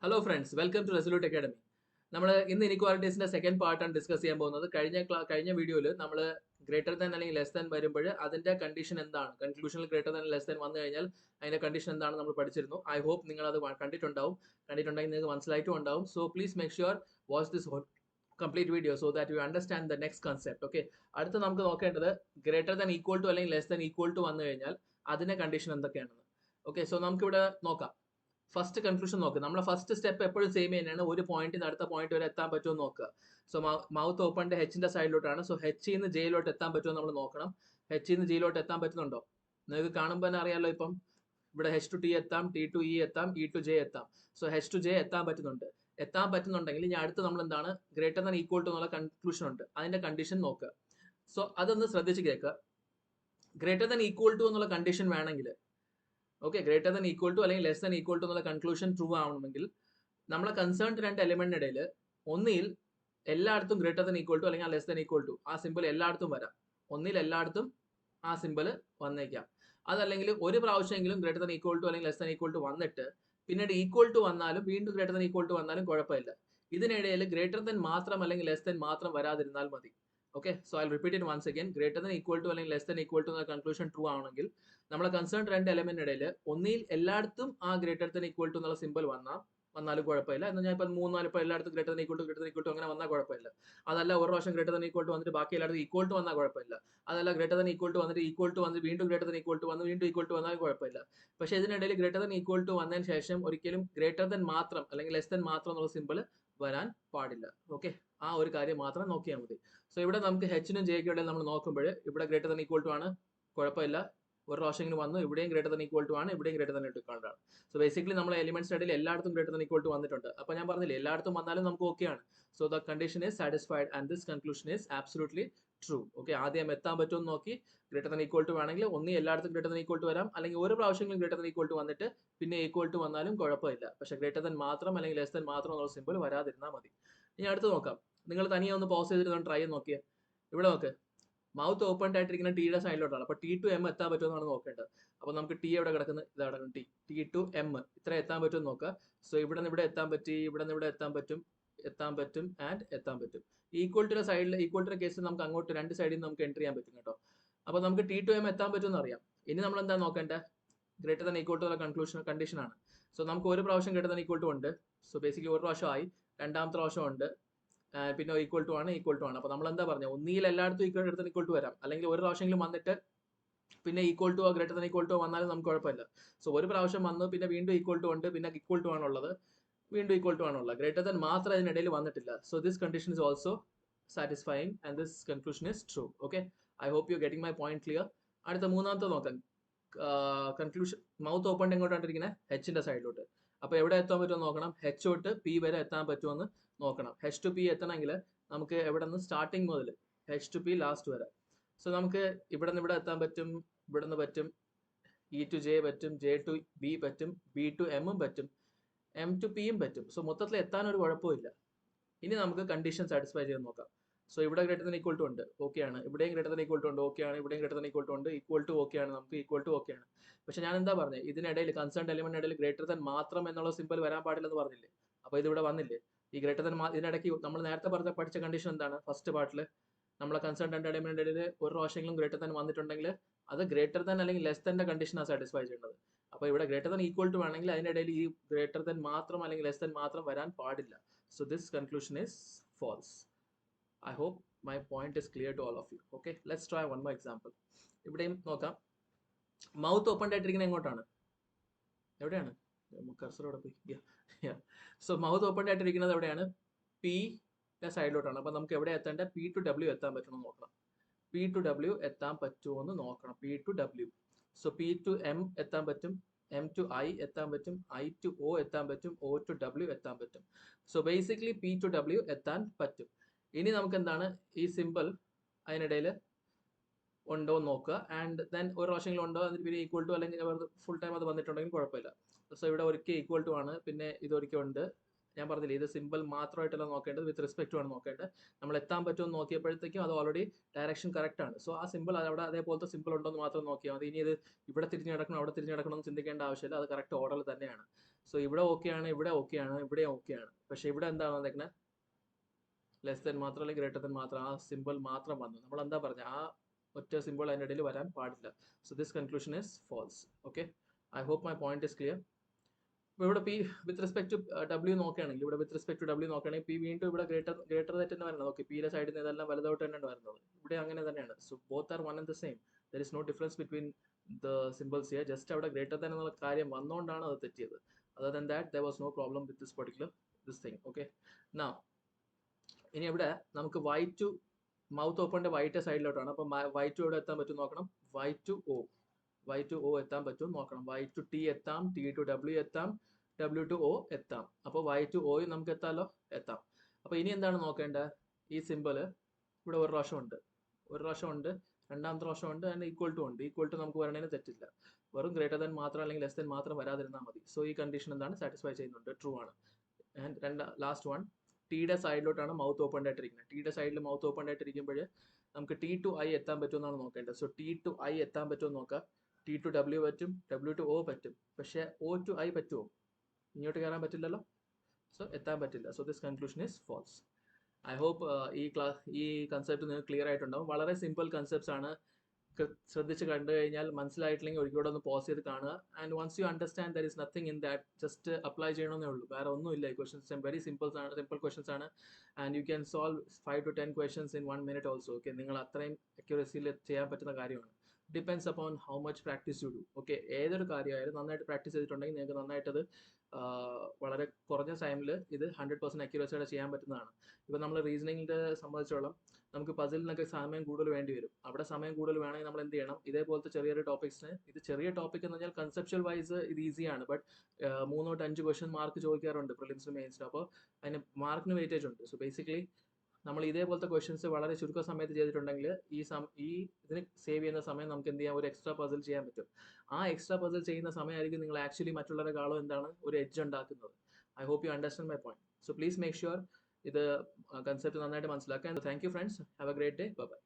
Hello friends, welcome to Resolute Academy. നമ്മൾ ഇന്ന് ഇനിക്വാലിറ്റീസിന്റെ second പാർട്ടാണ് ഡിസ്കസ് ചെയ്യാൻ പോകുന്നത്. കഴിഞ്ഞ വീഡിയോയിൽ നമ്മൾ ഗ്രേറ്റർ ദാൻ അല്ലെങ്കിൽ ലെസ് ദാൻ വരുമ്പോൾ അതിന്റെ കണ്ടീഷൻ എന്താണ്, കൺക്ലൂഷനിൽ ഗ്രേറ്റർ ദാൻ ലെസ് ദാൻ വന്നു കഴിഞ്ഞാൽ അതിന്റെ കണ്ടീഷൻ എന്താണ് നമ്മൾ പഠിച്ചിരുന്നു. ഐ ഹോപ്പ് നിങ്ങൾ അത് കണ്ടിട്ടുണ്ടെങ്കിൽ നിങ്ങൾക്ക് മനസ്സിലായിട്ടും ഉണ്ടാവും. So please make sure watch this complete video so that you understand the next concept. Okay, അടുത്ത് നമുക്ക് നോക്കേണ്ടത് ഗ്രേറ്റർ ദാൻ ഈക്വൽ ടു അല്ലെങ്കിൽ ലെസ് ദാൻ ഈക്വൽ ടു വന്നു കഴിഞ്ഞാൽ അതിന്റെ കണ്ടീഷൻ എന്തൊക്കെയാണെന്ന്. ഓക്കെ, സോ നമുക്കിവിടെ നോക്കാം. ഫസ്റ്റ് കൺക്ലൂഷൻ നോക്കുക. നമ്മുടെ ഫസ്റ്റ് സ്റ്റെപ്പ് എപ്പോഴും സെയിം തന്നെയാണ്. ഒരു പോയിന്റിൽ അടുത്ത പോയിന്റ് വരെ എത്താൻ പറ്റുമോ എന്ന് നോക്കുക. സോ മൗത്ത് ഓപ്പണിന്റെ ഹെച്ചിന്റെ സൈഡിലോട്ടാണ്. സോ ഹെച്ചിൽ നിന്ന് ജയിലോട്ട് എത്താൻ പറ്റുമോ നമ്മൾ നോക്കണം. ഹെച്ചിൽ നിന്ന് ജിയിലോട്ട് എത്താൻ പറ്റുന്നുണ്ടോ? നിങ്ങൾക്ക് കാണുമ്പോൾ തന്നെ അറിയാലോ. ഇപ്പം ഇവിടെ H to T എത്താം, T to E എത്താം, E to J എത്താം. സോ H to J എത്താൻ പറ്റുന്നുണ്ടെങ്കിൽ ഇനി അടുത്ത് നമ്മൾ എന്താണ് ഗ്രേറ്റർ ദാൻ ഈക്വൽ ടു എന്നുള്ള കൺക്ലൂഷൻ ഉണ്ട്. അതിന്റെ കണ്ടീഷൻ നോക്കുക. സോ അതൊന്ന് ശ്രദ്ധിച്ച് കേൾക്കുക. ഗ്രേറ്റർ ദാൻ ഈക്വൽ ടു എന്നുള്ള കണ്ടീഷൻ വേണമെങ്കിൽ, okay, greater than equal to അല്ലെങ്കിൽ ലെസ് ദാൻ ഈക്വൽ ടു എന്നുള്ള കൺക്ലൂഷൻ ട്രൂ ആവണമെങ്കിൽ നമ്മളെ കൺസേൺഡ് രണ്ട് എലിമെന്റിനിടയിൽ ഒന്നിൽ എല്ലായിടത്തും ഗ്രേറ്റർ ദാൻ ഈക്വൽ ടു അല്ലെങ്കിൽ ലെസ് ദാൻ ഈക്വൽ ടു ആ സിമ്പിൾ എല്ലായിടത്തും വരാം. ഒന്നിൽ എല്ലായിടത്തും ആ സിമ്പിൾ വന്നേക്കാം. അതല്ലെങ്കിൽ ഒരു പ്രാവശ്യമെങ്കിലും ഗ്രേറ്റർ ദാൻ ഈക്വൽ ടു അല്ലെങ്കിൽ ലെസ് ദാൻ ഈക്വൽ ടു വന്നിട്ട് പിന്നീട് ഈക്വൽ ടു വന്നാലും വീണ്ടും ഗ്രേറ്റർ ദാൻ ഈക്വൽ ടു വന്നാലും കുഴപ്പമില്ല. ഇതിനിടയിൽ ഗ്രേറ്റർ ദാൻ മാത്രം അല്ലെങ്കിൽ ലെസ് ദാൻ മാത്രം വരാതിരുന്നാൽ മതി. Okay, so I repeat it once again. Greater than equal to അല്ലെങ്കിൽ ലെസ് ദാൻ ഈക്വൽ ടു എന്ന കൺക്ലൂഷൻ ട്രൂ ആണെങ്കിൽ നമ്മളെ കൺസേൺ രണ്ട് എലമെന്റിനിടയിൽ ഒന്നിൽ എല്ലായിടത്തും ആ ഗ്രേറ്റർ ദാൻ ഈക്വൽ ടു എന്നുള്ള സിമ്പിൾ വന്നാലും കുഴപ്പമില്ല. എന്നാൽ ഞാൻ ഇപ്പം ഇപ്പം എല്ലായിടത്തും ഗ്രേറ്റർ ദാൻ ഈക്വൽ ടു അങ്ങനെ വന്നാൽ കുഴപ്പമില്ല. അതല്ല ഒരു പ്രാവശ്യം ഗ്രേറ്റർ ദാൻ ഈക്വൽ ടു വന്നിട്ട് ബാക്കി എല്ലായിടത്തും ഈക്വൽ ടു വന്നാൽ കുഴപ്പമില്ല. അതല്ല ഗ്രേറ്റർ ദാൻ ഈക്വൽ ടു വന്നിട്ട് വീണ്ടും ഗ്രേറ്റർ ദാൻ ഈക്വൽ ടു വീണ്ടും ഈക്വൽ ടു വന്നാലും കുഴപ്പമില്ല. പക്ഷേ ഇതിനിടയിൽ ഗ്രേറ്റർ ദാൻ ഈക്വൽ ടു വന്നതിന് ശേഷം ഒരിക്കലും ഗ്രേറ്റർ ദാൻ മാത്രം അല്ലെങ്കിൽ ലെസ് ദാൻ മാത്രം എന്നുള്ള സിമ്പിൾ വരാൻ പാടില്ല. ഓക്കെ, ആ ഒരു കാര്യം മാത്രം നോക്കിയാൽ മതി. സോ ഇവിടെ നമുക്ക് ഹെച്ചിനും ജെയ്ക്കും ഇടയിൽ നമ്മൾ നോക്കുമ്പോൾ ഇവിടെ ഗ്രേറ്റർ ദാൻ ഈക്വൽ ടു ആണ്, കുഴപ്പമില്ല. ഒരു പ്രാവശ്യം വന്നു, ഇവിടെയും ഗ്രേറ്റർ ദാൻ ഈക്വൽ ടു ആണ്, ഇവിടെയും ഗ്രേറ്റർ ദാൻ ഈക്വൽ ആണ്. സോ ബേസിക്കലി നമ്മൾ എലിമെന്റ്സ് ഇടയിൽ എല്ലായിടത്തും ഗ്രേറ്റർ ദാൻ ഈക്വൽ ടു വന്നിട്ടുണ്ട്. അപ്പോൾ ഞാൻ പറഞ്ഞില്ലേ, എല്ലായിടത്തും വന്നാലും നമുക്ക് ഓക്കെ ആണ്. So the condition is satisfied and this conclusion is absolutely true. Okay, ആദ്യം എത്താൻ പറ്റുമെന്ന് നോക്കി. ഗ്രേറ്റർ ദാൻ ഈക്വൽ ടു വേണമെങ്കിൽ ഒന്നി എല്ലായിടത്തും ഗ്രേറ്റർ ദാൻ ഈക്വൽ ടു വരാം, അല്ലെങ്കിൽ ഒരു പ്രാവശ്യമെങ്കിലും ഗ്രേറ്റർ ദാൻ ഈക്വൽ ടു വന്നിട്ട് പിന്നെ ഈക്വൽ ടു വന്നാലും കുഴപ്പമില്ല. പക്ഷേ ഗ്രേറ്റർ ദാൻ മാത്രം അല്ലെങ്കിൽ ലെസ് ദാൻ മാത്രം എന്നുള്ള സിമ്പിൾ വരാതിരുന്നാൽ മതി. ഇനി അടുത്ത് നോക്കാം. നിങ്ങൾ തനിയെ ഒന്ന് പോസ് ചെയ്തിട്ട് ട്രൈ ചെയ്ത് നോക്കിയേ. ഇവിടെ നോക്ക്, മൗത്ത് ഓപ്പൺ ആയിട്ടിരിക്കുന്ന ടിയുടെ സൈഡിലോട്ടാണ്. അപ്പോൾ T to M എത്താൻ പറ്റുമെന്നാണ് നോക്കേണ്ടത്. അപ്പോൾ നമുക്ക് ടി എവിടെ കിടക്കുന്നത്, ഇതാ കിടക്കുന്നത് T to M ഇത്ര എത്താൻ പറ്റുമെന്ന് നോക്കുക. സോ ഇവിടെ നിന്ന് ഇവിടെ എത്താൻ പറ്റി, ഇവിടെ നിന്ന് ഇവിടെ എത്താൻ പറ്റും ആൻഡ് എത്താൻ പറ്റും. ഈക്വൽ ടു സൈഡിൽ, ഈക്വൽ ടു കേസിൽ നമുക്ക് അങ്ങോട്ട് രണ്ട് സൈഡിൽ നിന്ന് നമുക്ക് എൻട്രി ചെയ്യാൻ പറ്റും കേട്ടോ. അപ്പോൾ നമുക്ക് T to M എത്താൻ പറ്റുമെന്ന് അറിയാം. ഇനി നമ്മൾ എന്താ നോക്കേണ്ടത്, ഗ്രേറ്റർ ദാൻ ഈക്വൽ ടു ഉള്ള കണ്ടീഷനാണ്. സോ നമുക്ക് ഒരു പ്രാവശ്യം ഗ്രേറ്റർ ദാൻ ഈക്വൽ ടു ഉണ്ട്. സോ ബേസിക്കലി ഒരു പ്രാവശ്യമായി, രണ്ടാമത്തെ പ്രാവശ്യം ഉണ്ട്, പിന്നെ ഈക്വൽ ടു ആണ്. അപ്പോൾ നമ്മൾ എന്താ പറഞ്ഞത്, ഒന്നിയിൽ എല്ലായിടത്തും ഈക്വൽ ടു വരാം, അല്ലെങ്കിൽ ഒരു പ്രാവശ്യമെങ്കിലും വന്നിട്ട് പിന്നെ equal to greater than equal to വന്നാലും നമുക്ക് കുഴപ്പമില്ല. സോ ഒരു പ്രാവശ്യം വന്നു, പിന്നെ വീണ്ടും ഈക്വൽ ടു ഉണ്ട്, പിന്നെ ഈക്വൽ ടു ആണുള്ളത്, വീണ്ടും ഈക്വൽ ടു ആണുള്ളത്. ഗ്രേറ്റർ ദാൻ മാത്രം അതിനിടയിൽ വന്നിട്ടില്ല. So this condition is also satisfying and this conclusion is true. Okay, I hope you getting my point clear. അടുത്ത മൂന്നാമത്തെ നോക്കാം. കൺക്ലൂഷൻ, മൗത്ത് ഓപ്പൺ എങ്ങോട്ടാണ്ടിരിക്കുന്നത്, ഹെച്ചിന്റെ സൈഡിലോട്ട്. അപ്പോൾ എവിടെ എത്താൻ പറ്റുമെന്ന് നോക്കണം. H തൊട്ട് P വരെ എത്താൻ പറ്റുമെന്ന് നോക്കണം. H to P എത്തണമെങ്കിൽ നമുക്ക് എവിടെ നിന്ന് സ്റ്റാർട്ടിങ് മുതൽ H to P ലാസ്റ്റ് വരെ. സോ നമുക്ക് ഇവിടെ നിന്ന് ഇവിടെ എത്താൻ പറ്റും, ഇവിടെ നിന്ന് പറ്റും, E to J പറ്റും, J to B പറ്റും, B to M പറ്റും, M to P പറ്റും. സോ മൊത്തത്തിൽ എത്താൻ ഒരു കുഴപ്പമില്ല. ഇനി നമുക്ക് കണ്ടീഷൻ സാറ്റിസ്ഫൈ ചെയ്ത് നോക്കാം. സോ ഇവിടെ ഗ്രേറ്റർ ദാൻ ഈക്വൽ ടു ഉണ്ട്, ഓക്കെ ആണ്. ഇവിടെയും ഗ്രേറ്റർ ദാൻ ഈക്വൽ ടു ഉണ്ട്, ഓക്കെ ആണ്. ഇവിടെയും ഗ്രേറ്റർ ദാൻ ഈക്വൽ ടു ഉണ്ട്, ഈക്വൽ ടു ഓക്കെ ആണ്. നമുക്ക് ഈക്വൽ ടു ഓക്കെ ആണ്. പക്ഷെ ഞാൻ എന്താ പറഞ്ഞത്, ഇതിനിടയിൽ കൺസേൺഡ് എലിമെന്റിനിടയിൽ ഗ്രേറ്റർ ദാൻ മാത്രം എന്നുള്ള സിമ്പിൾ വരാൻ പാടില്ലെന്ന് പറഞ്ഞില്ലേ. അപ്പോൾ ഇതിവിടെ വന്നില്ലേ. ഈ ഗ്രേറ്റർ ദാൻ ഇതിനിടയ്ക്ക് നമ്മൾ നേരത്തെ പഠിച്ച കണ്ടീഷൻ എന്താണ്, ഫസ്റ്റ് പാർട്ടിൽ നമ്മളെ കൺസേൺഡ് രണ്ട് എലിമെന്റിനിടയിൽ ഒരു പ്രാവശ്യമെങ്കിലും ഗ്രേറ്റർ ദാൻ വന്നിട്ടുണ്ടെങ്കിൽ അത് ഗ്രേറ്റർ ദാൻ അല്ലെങ്കിൽ ലെസ് ദാൻ്റെ കണ്ടീഷനാണ് സാറ്റിസ്ഫൈ ചെയ്യുന്നത്. അപ്പോൾ ഇവിടെ ഗ്രേറ്റർ ദാൻ ഈക്വൽ ടു വേണമെങ്കിൽ അതിനിടയിൽ ഈ ഗ്രേറ്റർ ദാൻ മാത്രം അല്ലെങ്കിൽ ലെസ് ദാൻ മാത്രം വരാൻ പാടില്ല. So this conclusion is false. I hope my point is clear to all of you. Okay, let's try one more example. ഇവിടെയും നോക്കാം. മൗത്ത് ഓപ്പൺ ആയിട്ടിരിക്കുന്നത് എങ്ങോട്ടാണ്, എവിടെയാണ്, കർസറോടെ പോയി. സോ മൗത്ത് ഓപ്പൺ ആയിട്ടിരിക്കുന്നത് എവിടെയാണ്, P സൈഡിലോട്ടാണ്. അപ്പോൾ നമുക്ക് എവിടെ എത്തേണ്ട, P to W എത്താൻ പറ്റുമെന്ന് നോക്കണം. P to W എത്താൻ പറ്റുമെന്ന് നോക്കണം. P to W. So P to M എത്താൻ പറ്റും, M to I എത്താൻ പറ്റും, I to O എത്താൻ പറ്റും, O to W എത്താൻ പറ്റും. So basically P to W എത്താൻ പറ്റും. ഇനി നമുക്ക് എന്താണ്, ഈ സിമ്പിൾ അതിനിടയിൽ ഉണ്ടോ എന്ന് നോക്കുക. ആൻഡ് ദെൻ ഒരു പ്രാവശ്യമെങ്കിലും ഉണ്ടോ, അതിന് പിന്നെ ഈക്വൽ ടു അല്ലെങ്കിൽ ഫുൾ ടൈം അത് വന്നിട്ടുണ്ടെങ്കിൽ കുഴപ്പമില്ല. സോ ഇവിടെ ഒരിക്കൽ ഈക്വൽ ടു ആണ്, പിന്നെ ഇതൊരിക്കൽ ഉണ്ട്. ഞാൻ പറഞ്ഞില്ലേ, ഇത് സിമ്പിൾ മാത്രമായിട്ടല്ല നോക്കേണ്ടത്, വിത്ത് റെസ്പെക്റ്റ് ആണ് നോക്കേണ്ടത്. നമ്മൾ എത്താൻ പറ്റുമെന്ന് നോക്കിയപ്പോഴത്തേക്കും അത് ഓൾറെഡി ഡയറക്ഷൻ കറക്റ്റ് ആണ്. സോ ആ സിമ്പിൾ അവിടെ അതേപോലത്തെ സിമ്പിൾ ഉണ്ടോ എന്ന് മാത്രം നോക്കിയാൽ മതി. ഇനി ഇത് ഇവിടെ തിരിഞ്ഞ് കിടക്കണം അവിടെ തിരിഞ്ഞ് കിടക്കണം എന്ന് ചിന്തിക്കേണ്ട ആവശ്യമില്ല, അത് കറക്റ്റ് ഓർഡറിൽ തന്നെയാണ്. സോ ഇവിടെ ഓക്കെയാണ്, ഇവിടെ ഓക്കെയാണ്, ഇവിടെ ഓക്കെയാണ്. പക്ഷെ ഇവിടെ എന്താണ് വന്നേക്കുന്നത്? ലെസ് ദൻ മാത്രം അല്ലെങ്കിൽ ഗ്രേറ്റർ ദൻ മാത്രം, ആ സിമ്പിൾ മാത്രം വന്നു. നമ്മൾ എന്താ പറഞ്ഞത്? ആ ഒറ്റ സിമ്പിൾ അതിൻ്റെ ഇടയിൽ വരാൻ പാടില്ല. So this conclusion is false. Okay, I hope my point is clear. ഇപ്പോൾ ഇവിടെ P with respect to W നോക്കുകയാണെങ്കിൽ, ഇവിടെ വിത്ത് റെസ്പെക്ട് ടു ഡബ്ല്യൂ നോക്കുകയാണെങ്കിൽ പി വീണ്ടും ഇവിടെ ഗ്രേറ്റർ ദാറ്റ് തന്നെ വരുന്നത്. ഓക്കെ, പിയുടെ സൈഡിൽ നിന്ന് ഇതെല്ലാം വലുതായിട്ട് തന്നെയാണ് വരുന്നത്. ഇവിടെ അങ്ങനെ തന്നെയാണ്. So both are one and the same. There is no difference between the symbols here. Just അവിടെ ഗ്രേറ്റർ ദാൻ എന്നുള്ള കാര്യം വന്നുകൊണ്ടാണ് അത് തെറ്റിയത്. Other than that there was no problem with this particular this thing. Okay, now ഇനി ഇവിടെ നമുക്ക് y to mouth ഓപ്പണിന്റെ വൈറ്റ് സൈഡിലോട്ടാണ്. അപ്പം y ടു എവിടെ എത്താൻ പറ്റും നോക്കണം. y ടു o എത്താൻ പറ്റും നോക്കണം. y ടു t എത്താം, t ടു w എത്താം, w ടു o എത്താം. അപ്പോൾ y ടു o നമുക്ക് എത്താമല്ലോ, എത്താം. അപ്പോൾ ഇനി എന്താണ് നോക്കേണ്ടത്? ഈ സിമ്പിള് ഇവിടെ ഒരു പ്രാവശ്യം ഉണ്ട്, രണ്ടാമത്തെ പ്രാവശ്യം ഉണ്ട്, ആൻഡ് ഈക്വൽ ടു ഉണ്ട്. ഈക്വൽ ടു നമുക്ക് വരണേന് തെറ്റില്ല. വെറും ഗ്രേറ്റർ ദാൻ മാത്രം അല്ലെങ്കിൽ ലെസ് ദാൻ മാത്രം വരാതിരുന്നാൽ മതി. സോ ഈ കണ്ടീഷൻ എന്താണ്? സാറ്റിസ്ഫൈ ചെയ്യുന്നുണ്ട്, ട്രൂ ആണ്. ആൻഡ് ലാസ്റ്റ് വൺ, ടിയുടെ സൈഡിലോട്ടാണ് മൗത്ത് ഓപ്പൺ ആയിട്ടിരിക്കുന്നത്. ടിയുടെ സൈഡിൽ മൗത്ത് ഓപ്പൺ ആയിട്ടിരിക്കുമ്പോൾ നമുക്ക് ടി ടു ഐ എത്താൻ പറ്റുമെന്നാണ് നോക്കേണ്ടത്. സോ ടി ടു ഐ എത്താൻ പറ്റുമോ നോക്കാം. ടി ടു ഡബ്ല്യു പറ്റും, ഡബ്ല്യു ടു ഒ പറ്റും, പക്ഷേ ഒ ടു ഐ പറ്റുമോ? ഇങ്ങോട്ട് കയറാൻ പറ്റില്ലല്ലോ. സോ എത്താൻ പറ്റില്ല. So this conclusion is false. I hope ഈ കൺസെപ്റ്റ് നിങ്ങൾക്ക് ക്ലിയർ ആയിട്ടുണ്ടാവും. വളരെ സിമ്പിൾ കൺസെപ്റ്റ്സ് ആണ്. ശ്രദ്ധിച്ച് കണ്ടു കഴിഞ്ഞാൽ മനസ്സിലായിട്ടില്ലെങ്കിൽ ഒരിക്കലും ഒന്ന് പോസ് ചെയ്ത് കാണുക. And once you understand there is nothing in that, just apply ചെയ്യണമെന്നേ ഉള്ളൂ. വേറെ ഒന്നുമില്ല. ഈ ക്വസ്റ്റൻസ് വെരി സിമ്പിൾ ക്വസ്റ്റൻസ് ആണ്. And you can solve 5 to 10 questions in 1 minute also. Okay, നിങ്ങൾ അത്രയും അക്യുറസിയിൽ ചെയ്യാൻ പറ്റുന്ന കാര്യമാണ്. Depends upon how much practice you do. Okay, ഏതൊരു കാര്യമായാലും നന്നായിട്ട് പ്രാക്ടീസ് ചെയ്തിട്ടുണ്ടെങ്കിൽ നിങ്ങൾക്ക് നന്നായിട്ടത് വളരെ കുറഞ്ഞ ടൈമിൽ ഇത് 100% അക്യുറസിയോടെ ചെയ്യാൻ പറ്റുന്നതാണ്. ഇപ്പോൾ നമ്മൾ റീസണിങ്ങിൻ്റെ സംബന്ധിച്ചോളം നമുക്ക് പസിലിനൊക്കെ സമയം കൂടുതൽ വേണ്ടി വരും. അവിടെ സമയം കൂടുതൽ വേണമെങ്കിൽ നമ്മൾ എന്ത് ചെയ്യണം? ഇതേപോലത്തെ ചെറിയൊരു ടോപ്പിക്സിന്, ഇത് ചെറിയ ടോപ്പിക് എന്ന് പറഞ്ഞാൽ കൺസെപ്ച്വൽ വൈസ് ഇത് ഈസിയാണ്. ബട്ട് 3 to 5 ക്വസ്റ്റ്യൻ മാർക്ക് ചോദിക്കാറുണ്ട് പ്രിലിംസിനും മെയിൻസിനും. അപ്പോൾ അതിന് മാർക്കിന് വെയിറ്റേജ് ഉണ്ട്. സോ ബേസിക്കലി നമ്മൾ ഇതേപോലത്തെ ക്വസ്റ്റ്യൻസ് വളരെ ചുരുക്ക സമയത്ത് ചെയ്തിട്ടുണ്ടെങ്കിൽ ഈ ഇതിന് സേവ് ചെയ്യുന്ന സമയം നമുക്ക് എന്ത് ചെയ്യാം? ഒരു എക്സ്ട്രാ പസിൽ ചെയ്യാൻ പറ്റും. ആ എക്സ്ട്രാ പസിൽ ചെയ്യുന്ന സമയമായിരിക്കും നിങ്ങൾ ആക്ച്വലി മറ്റുള്ളവരെക്കാളും എന്താണ് ഒരു എഡ്ജ് ഉണ്ടാക്കുന്നത്. I hope you understand my point. So please make sure ഇത് കൺസെപ്റ്റ് നന്നായിട്ട് മനസ്സിലാക്കാൻ. Thank you friends, have a great day. Bye by.